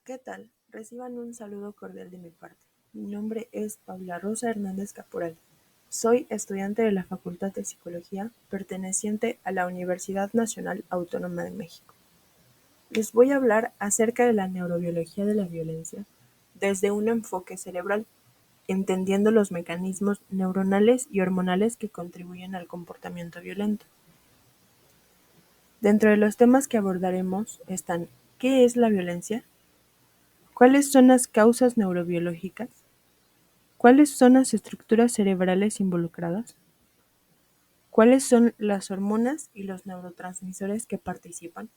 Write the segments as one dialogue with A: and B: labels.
A: ¿Qué tal? Reciban un saludo cordial de mi parte. Mi nombre es Paula Rosa Hernández Caporal. Soy estudiante de la Facultad de Psicología perteneciente a la Universidad Nacional Autónoma de México. Les voy a hablar acerca de la neurobiología de la violencia desde un enfoque cerebral, entendiendo los mecanismos neuronales y hormonales que contribuyen al comportamiento violento. Dentro de los temas que abordaremos están: ¿qué es la violencia? ¿Cuáles son las causas neurobiológicas? ¿Cuáles son las estructuras cerebrales involucradas? ¿Cuáles son las hormonas y los neurotransmisores que participan?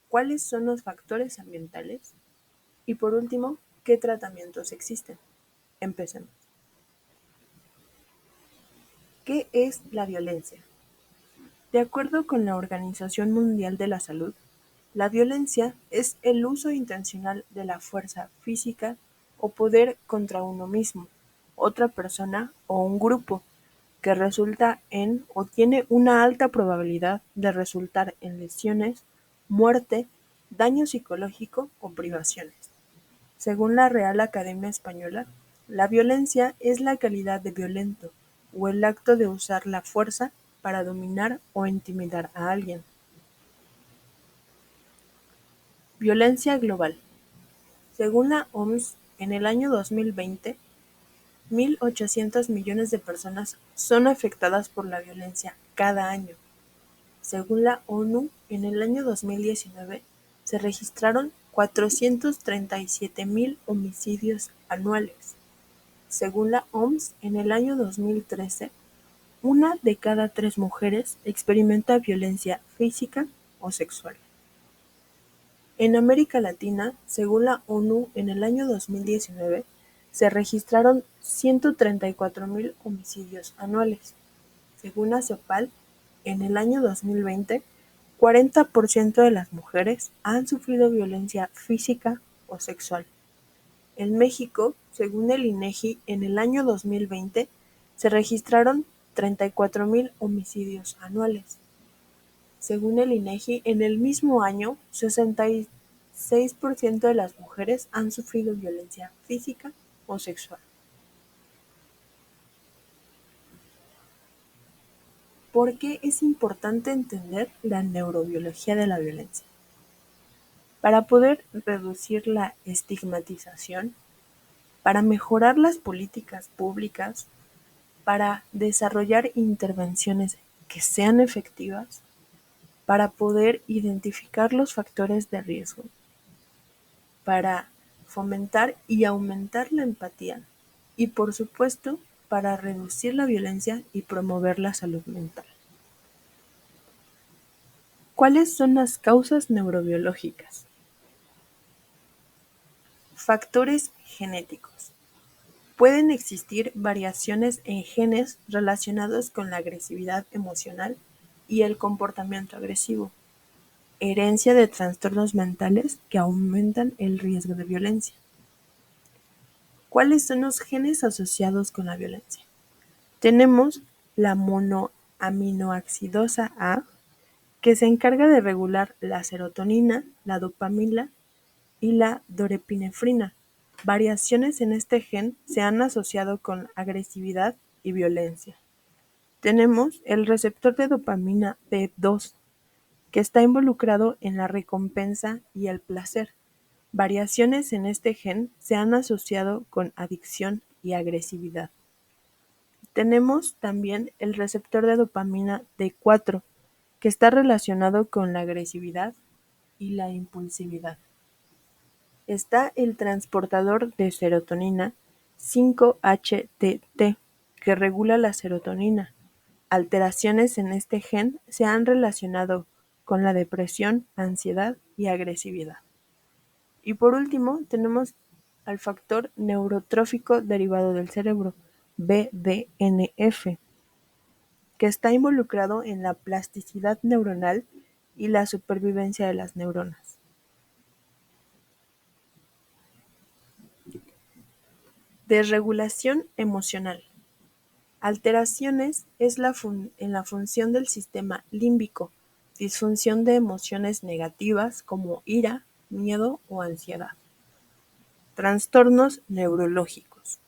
A: ¿Cuáles son los factores ambientales? Y por último, ¿qué tratamientos existen? Empecemos. ¿Qué es la violencia? De acuerdo con la Organización Mundial de la Salud, la violencia es el uso intencional de la fuerza física o poder contra uno mismo, otra persona o un grupo, que resulta en o tiene una alta probabilidad de resultar en lesiones, muerte, daño psicológico o privaciones. Según la Real Academia Española, la violencia es la calidad de violento o el acto de usar la fuerza para dominar o intimidar a alguien. Violencia global. Según la OMS, en el año 2020, 1.800 millones de personas son afectadas por la violencia cada año. Según la ONU, en el año 2019 se registraron 437.000 homicidios anuales. Según la OMS, en el año 2013, una de cada 3 mujeres experimenta violencia física o sexual. En América Latina, según la ONU, en el año 2019 se registraron 134.000 homicidios anuales. Según la CEPAL, en el año 2020, 40% de las mujeres han sufrido violencia física o sexual. En México, según el INEGI, en el año 2020 se registraron 34.000 homicidios anuales. Según el INEGI, en el mismo año, 66% de las mujeres han sufrido violencia física o sexual. ¿Por qué es importante entender la neurobiología de la violencia? Para poder reducir la estigmatización, para mejorar las políticas públicas, para desarrollar intervenciones que sean efectivas, para poder identificar los factores de riesgo, para fomentar y aumentar la empatía y, por supuesto, para reducir la violencia y promover la salud mental. ¿Cuáles son las causas neurobiológicas? Factores genéticos. Pueden existir variaciones en genes relacionados con la agresividad emocional y el comportamiento agresivo, herencia de trastornos mentales que aumentan el riesgo de violencia. ¿Cuáles son los genes asociados con la violencia? Tenemos la monoaminoacidasa A, que se encarga de regular la serotonina, la dopamina y la norepinefrina. Variaciones en este gen se han asociado con agresividad y violencia. Tenemos el receptor de dopamina B2, que está involucrado en la recompensa y el placer. Variaciones en este gen se han asociado con adicción y agresividad. Tenemos también el receptor de dopamina D4, que está relacionado con la agresividad y la impulsividad. Está el transportador de serotonina 5-HTT, que regula la serotonina. Alteraciones en este gen se han relacionado con la depresión, ansiedad y agresividad. Y por último, tenemos al factor neurotrófico derivado del cerebro, BDNF, que está involucrado en la plasticidad neuronal y la supervivencia de las neuronas. Desregulación emocional. Alteraciones en la función del sistema límbico, disfunción de emociones negativas como ira, miedo o ansiedad. trastornos neurológicos,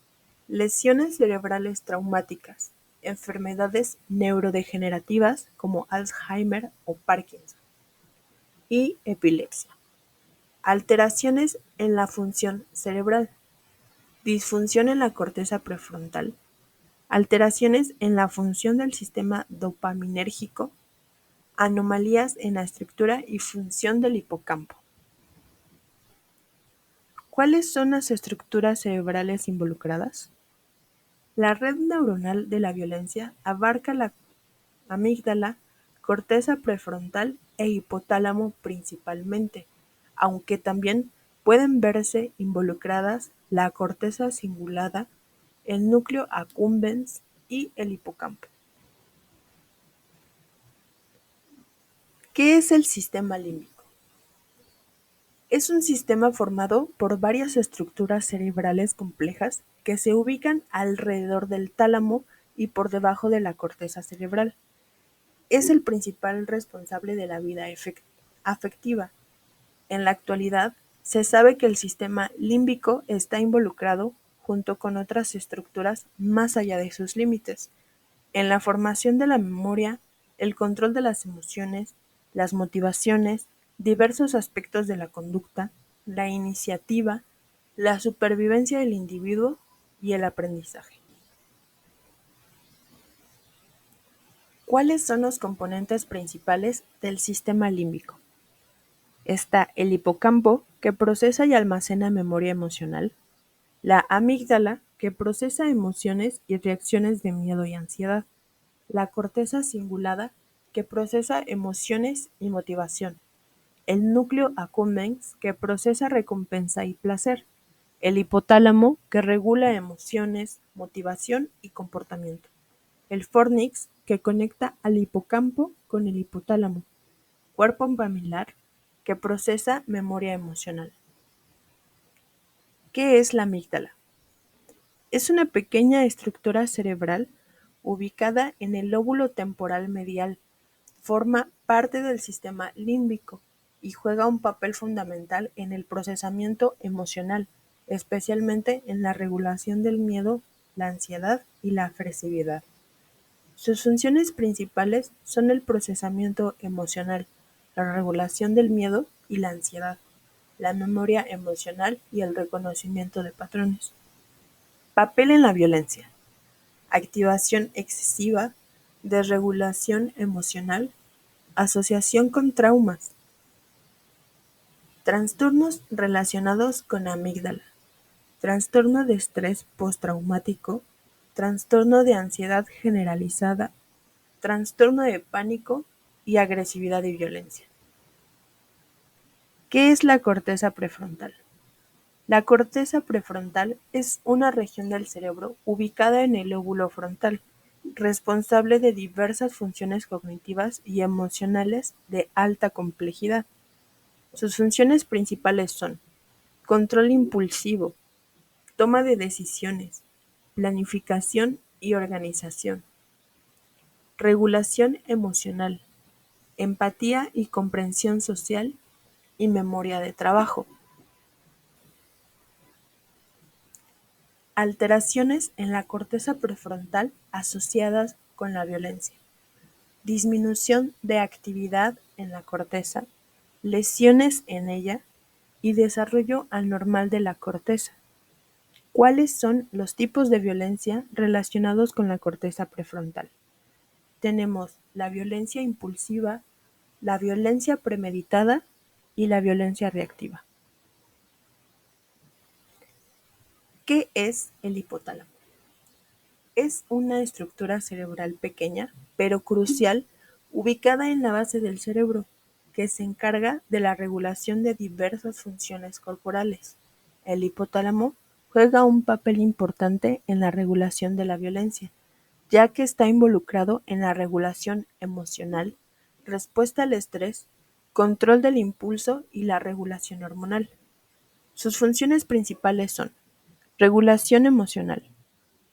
A: lesiones cerebrales traumáticas, enfermedades neurodegenerativas como Alzheimer o Parkinson y epilepsia, alteraciones en la función cerebral, disfunción en la corteza prefrontal, alteraciones en la función del sistema dopaminérgico, anomalías en la estructura y función del hipocampo. ¿Cuáles son las estructuras cerebrales involucradas? La red neuronal de la violencia abarca la amígdala, corteza prefrontal e hipotálamo principalmente, aunque también pueden verse involucradas la corteza cingulada, el núcleo accumbens y el hipocampo. ¿Qué es el sistema límbico? Es un sistema formado por varias estructuras cerebrales complejas que se ubican alrededor del tálamo y por debajo de la corteza cerebral. Es el principal responsable de la vida afectiva. En la actualidad, se sabe que el sistema límbico está involucrado, junto con otras estructuras más allá de sus límites, en la formación de la memoria, el control de las emociones, las motivaciones, diversos aspectos de la conducta, la iniciativa, la supervivencia del individuo y el aprendizaje. ¿Cuáles son los componentes principales del sistema límbico? Está el hipocampo, que procesa y almacena memoria emocional, la amígdala, que procesa emociones y reacciones de miedo y ansiedad, la corteza cingulada, que procesa emociones y motivación, el núcleo accumbens, que procesa recompensa y placer, el hipotálamo, que regula emociones, motivación y comportamiento, el fornix, que conecta al hipocampo con el hipotálamo, cuerpo mamilar, que procesa memoria emocional. ¿Qué es la amígdala? Es una pequeña estructura cerebral ubicada en el lóbulo temporal medial. Forma parte del sistema límbico y juega un papel fundamental en el procesamiento emocional, especialmente en la regulación del miedo, la ansiedad y la agresividad. Sus funciones principales son el procesamiento emocional, la regulación del miedo y la ansiedad, la memoria emocional y el reconocimiento de patrones. Papel en la violencia: activación excesiva, desregulación emocional, asociación con traumas, trastornos relacionados con amígdala, trastorno de estrés postraumático, trastorno de ansiedad generalizada, trastorno de pánico y agresividad y violencia. ¿Qué es la corteza prefrontal? La corteza prefrontal es una región del cerebro ubicada en el lóbulo frontal, responsable de diversas funciones cognitivas y emocionales de alta complejidad. Sus funciones principales son control impulsivo, toma de decisiones, planificación y organización, regulación emocional, empatía y comprensión social y memoria de trabajo. Alteraciones en la corteza prefrontal asociadas con la violencia, disminución de actividad en la corteza, lesiones en ella y desarrollo anormal de la corteza. ¿Cuáles son los tipos de violencia relacionados con la corteza prefrontal? Tenemos la violencia impulsiva, la violencia premeditada y la violencia reactiva. ¿Qué es el hipotálamo? Es una estructura cerebral pequeña, pero crucial, ubicada en la base del cerebro, que se encarga de la regulación de diversas funciones corporales. El hipotálamo juega un papel importante en la regulación de la violencia, ya que está involucrado en la regulación emocional, respuesta al estrés, control del impulso y la regulación hormonal. Sus funciones principales son regulación emocional,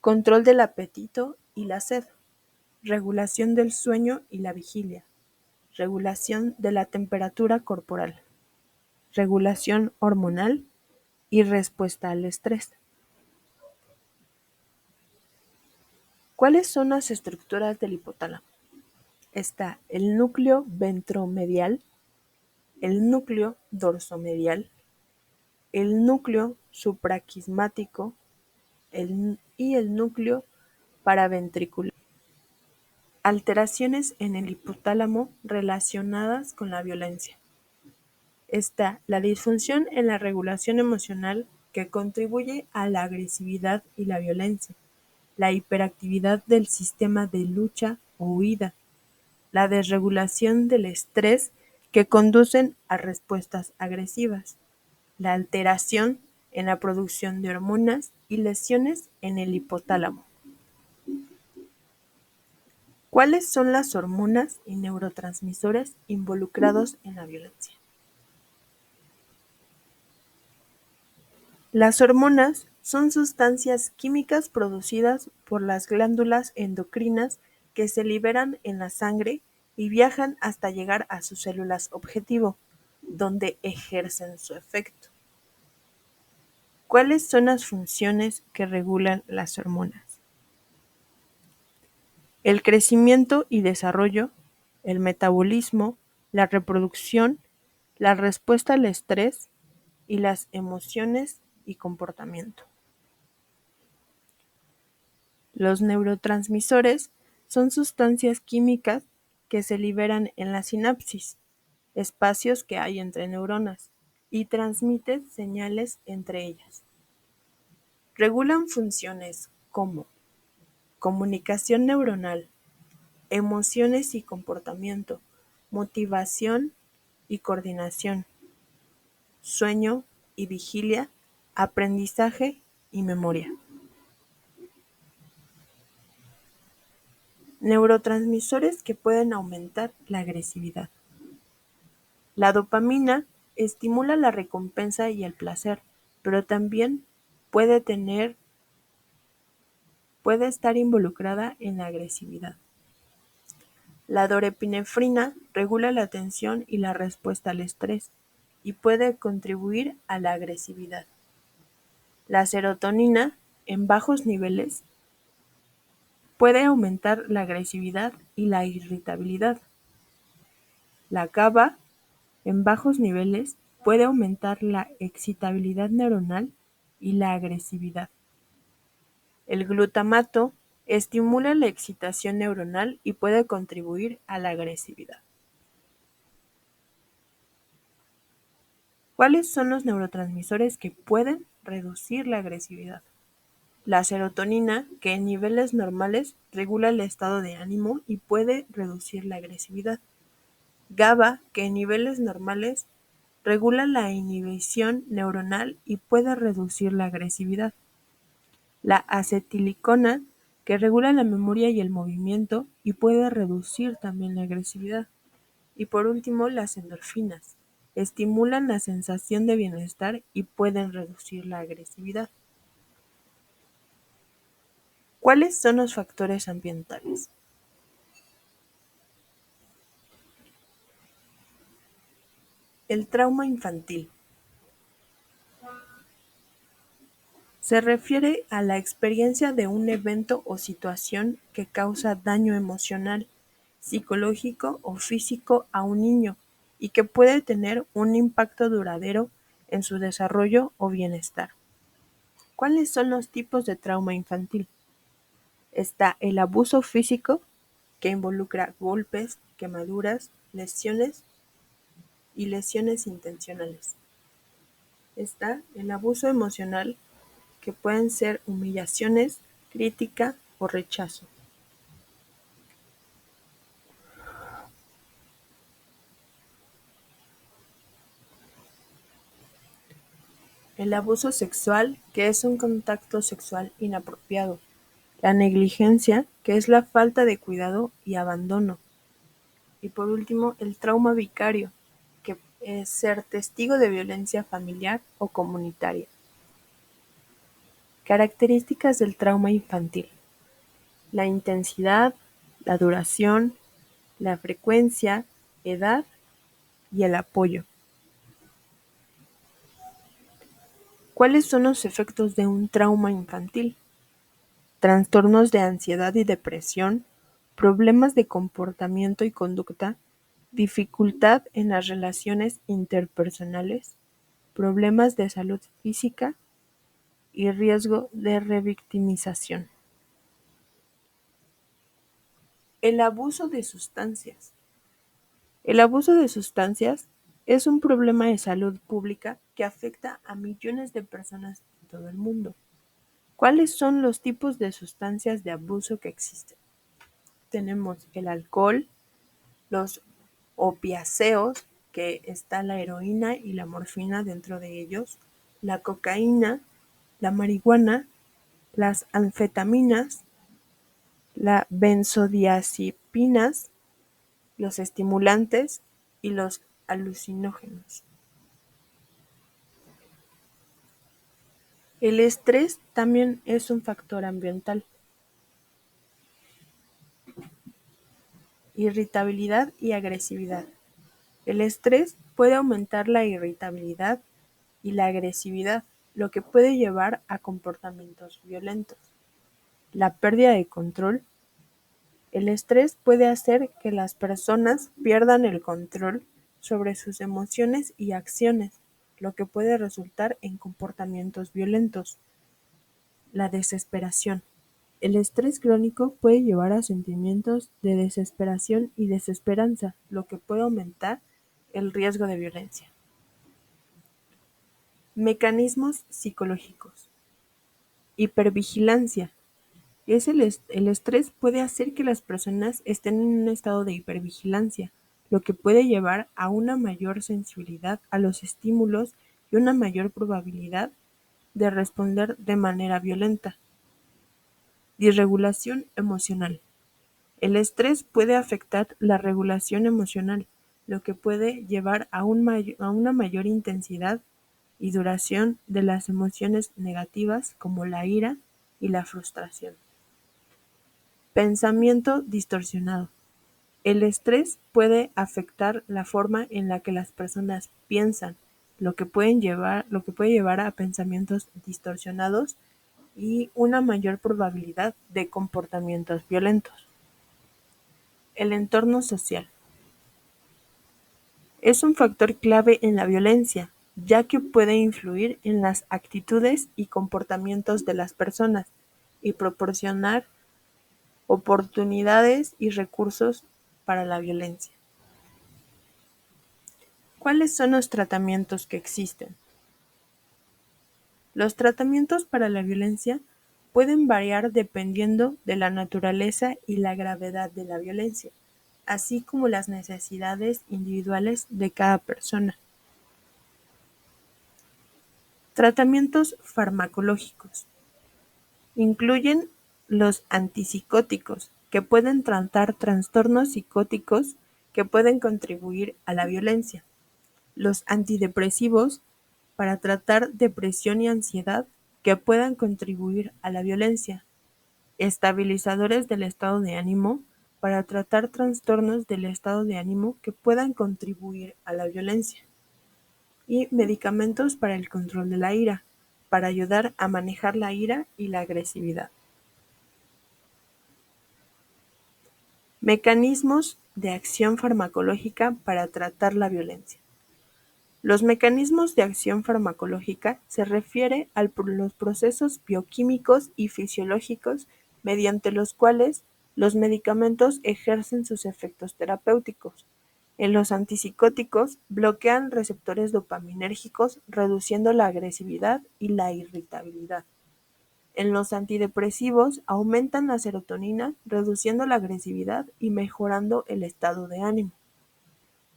A: control del apetito y la sed, regulación del sueño y la vigilia, regulación de la temperatura corporal, regulación hormonal y respuesta al estrés. ¿Cuáles son las estructuras del hipotálamo? Está el núcleo ventromedial, el núcleo dorsomedial, el núcleo supraquiasmático y el núcleo paraventricular. Alteraciones en el hipotálamo relacionadas con la violencia. Está la disfunción en la regulación emocional que contribuye a la agresividad y la violencia, la hiperactividad del sistema de lucha o huida, la desregulación del estrés que conducen a respuestas agresivas, la alteración en la producción de hormonas y lesiones en el hipotálamo. ¿Cuáles son las hormonas y neurotransmisores involucrados en la violencia? Las hormonas son sustancias químicas producidas por las glándulas endocrinas que se liberan en la sangre y viajan hasta llegar a sus células objetivo, donde ejercen su efecto. ¿Cuáles son las funciones que regulan las hormonas? El crecimiento y desarrollo, el metabolismo, la reproducción, la respuesta al estrés y las emociones y comportamiento. Los neurotransmisores son sustancias químicas que se liberan en la sinapsis, espacios que hay entre neuronas, y transmiten señales entre ellas. Regulan funciones como comunicación neuronal, emociones y comportamiento, motivación y coordinación, sueño y vigilia, aprendizaje y memoria. Neurotransmisores que pueden aumentar la agresividad. La dopamina estimula la recompensa y el placer, pero también puede estar involucrada en la agresividad. La norepinefrina regula la atención y la respuesta al estrés y puede contribuir a la agresividad. La serotonina, en bajos niveles, puede aumentar la agresividad y la irritabilidad. La GABA, en bajos niveles, puede aumentar la excitabilidad neuronal y la agresividad. El glutamato estimula la excitación neuronal y puede contribuir a la agresividad. ¿Cuáles son los neurotransmisores que pueden reducir la agresividad? La serotonina, que en niveles normales regula el estado de ánimo y puede reducir la agresividad. GABA, que en niveles normales regula la inhibición neuronal y puede reducir la agresividad. La acetilicona, que regula la memoria y el movimiento y puede reducir también la agresividad. Y por último, las endorfinas. Estimulan la sensación de bienestar y pueden reducir la agresividad. ¿Cuáles son los factores ambientales? El trauma infantil. Se refiere a la experiencia de un evento o situación que causa daño emocional, psicológico o físico a un niño y que puede tener un impacto duradero en su desarrollo o bienestar. ¿Cuáles son los tipos de trauma infantil? Está el abuso físico, que involucra golpes, quemaduras, lesiones y lesiones intencionales. Está el abuso emocional, que pueden ser humillaciones, crítica o rechazo. El abuso sexual, que es un contacto sexual inapropiado. La negligencia, que es la falta de cuidado y abandono. Y por último, el trauma vicario, que es ser testigo de violencia familiar o comunitaria. Características del trauma infantil: la intensidad, la duración, la frecuencia, edad y el apoyo. ¿Cuáles son los efectos de un trauma infantil? Trastornos de ansiedad y depresión, problemas de comportamiento y conducta, dificultad en las relaciones interpersonales, problemas de salud física y riesgo de revictimización. El abuso de sustancias. El abuso de sustancias es un problema de salud pública que afecta a millones de personas en todo el mundo. ¿Cuáles son los tipos de sustancias de abuso que existen? Tenemos el alcohol, los opiáceos, que está la heroína y la morfina dentro de ellos, la cocaína, la marihuana, las anfetaminas, las benzodiazepinas, los estimulantes y los alucinógenos. El estrés también es un factor ambiental. Irritabilidad y agresividad. El estrés puede aumentar la irritabilidad y la agresividad, lo que puede llevar a comportamientos violentos. La pérdida de control. El estrés puede hacer que las personas pierdan el control sobre sus emociones y acciones, lo que puede resultar en comportamientos violentos. La desesperación. El estrés crónico puede llevar a sentimientos de desesperación y desesperanza, lo que puede aumentar el riesgo de violencia. Mecanismos psicológicos. Hipervigilancia. El estrés puede hacer que las personas estén en un estado de hipervigilancia, lo que puede llevar a una mayor sensibilidad a los estímulos y una mayor probabilidad de responder de manera violenta. Disregulación emocional. El estrés puede afectar la regulación emocional, lo que puede llevar a una mayor intensidad y duración de las emociones negativas como la ira y la frustración. Pensamiento distorsionado. El estrés puede afectar la forma en la que las personas piensan, lo que puede llevar a pensamientos distorsionados y una mayor probabilidad de comportamientos violentos. El entorno social. Es un factor clave en la violencia, ya que puede influir en las actitudes y comportamientos de las personas y proporcionar oportunidades y recursos para la violencia. ¿Cuáles son los tratamientos que existen? Los tratamientos para la violencia pueden variar dependiendo de la naturaleza y la gravedad de la violencia, así como las necesidades individuales de cada persona. Tratamientos farmacológicos. Incluyen los antipsicóticos, que pueden tratar trastornos psicóticos que pueden contribuir a la violencia. Los antidepresivos, para tratar depresión y ansiedad que puedan contribuir a la violencia. Estabilizadores del estado de ánimo, para tratar trastornos del estado de ánimo que puedan contribuir a la violencia. Y medicamentos para el control de la ira, para ayudar a manejar la ira y la agresividad. Mecanismos de acción farmacológica para tratar la violencia. Los mecanismos de acción farmacológica se refiere a los procesos bioquímicos y fisiológicos mediante los cuales los medicamentos ejercen sus efectos terapéuticos. En los antipsicóticos bloquean receptores dopaminérgicos, reduciendo la agresividad y la irritabilidad. En los antidepresivos aumentan la serotonina, reduciendo la agresividad y mejorando el estado de ánimo.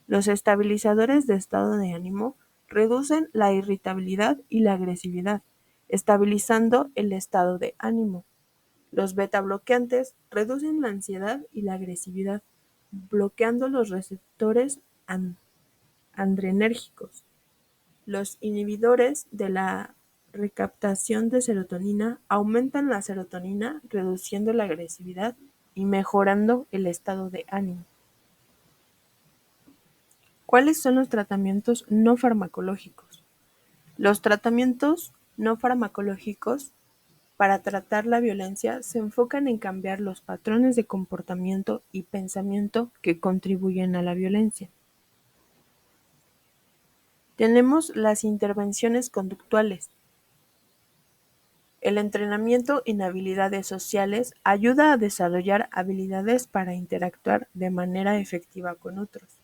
A: Los estabilizadores de estado de ánimo reducen la irritabilidad y la agresividad, estabilizando el estado de ánimo. Los beta-bloqueantes reducen la ansiedad y la agresividad, bloqueando los receptores adrenérgicos. Los inhibidores de la recaptación de serotonina aumentan la serotonina, reduciendo la agresividad y mejorando el estado de ánimo. ¿Cuáles son los tratamientos no farmacológicos? Los tratamientos no farmacológicos para tratar la violencia se enfocan en cambiar los patrones de comportamiento y pensamiento que contribuyen a la violencia. Tenemos las intervenciones conductuales. El entrenamiento en habilidades sociales ayuda a desarrollar habilidades para interactuar de manera efectiva con otros.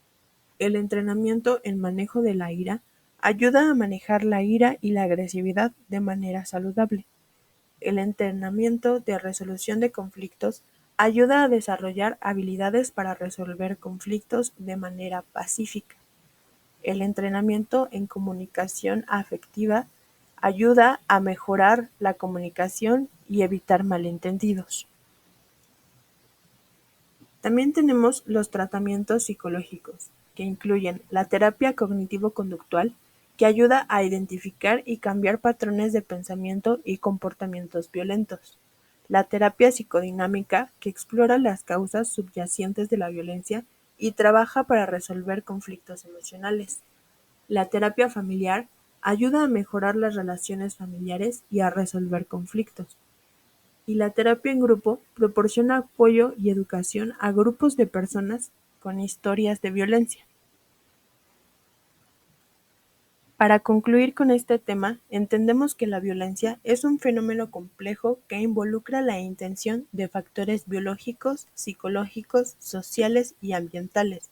A: El entrenamiento en manejo de la ira ayuda a manejar la ira y la agresividad de manera saludable. El entrenamiento de resolución de conflictos ayuda a desarrollar habilidades para resolver conflictos de manera pacífica. El entrenamiento en comunicación afectiva ayuda a mejorar la comunicación y evitar malentendidos. También tenemos los tratamientos psicológicos, que incluyen la terapia cognitivo-conductual, que ayuda a identificar y cambiar patrones de pensamiento y comportamientos violentos. La terapia psicodinámica, que explora las causas subyacentes de la violencia y trabaja para resolver conflictos emocionales. La terapia familiar ayuda a mejorar las relaciones familiares y a resolver conflictos. Y la terapia en grupo proporciona apoyo y educación a grupos de personas con historias de violencia. Para concluir con este tema, entendemos que la violencia es un fenómeno complejo que involucra la intención de factores biológicos, psicológicos, sociales y ambientales.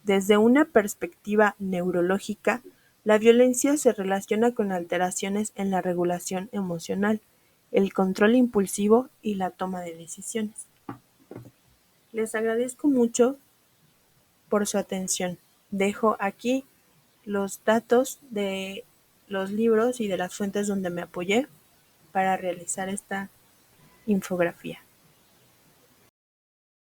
A: Desde una perspectiva neurológica, la violencia se relaciona con alteraciones en la regulación emocional, el control impulsivo y la toma de decisiones. Les agradezco mucho por su atención. Dejo aquí los datos de los libros y de las fuentes donde me apoyé para realizar esta infografía.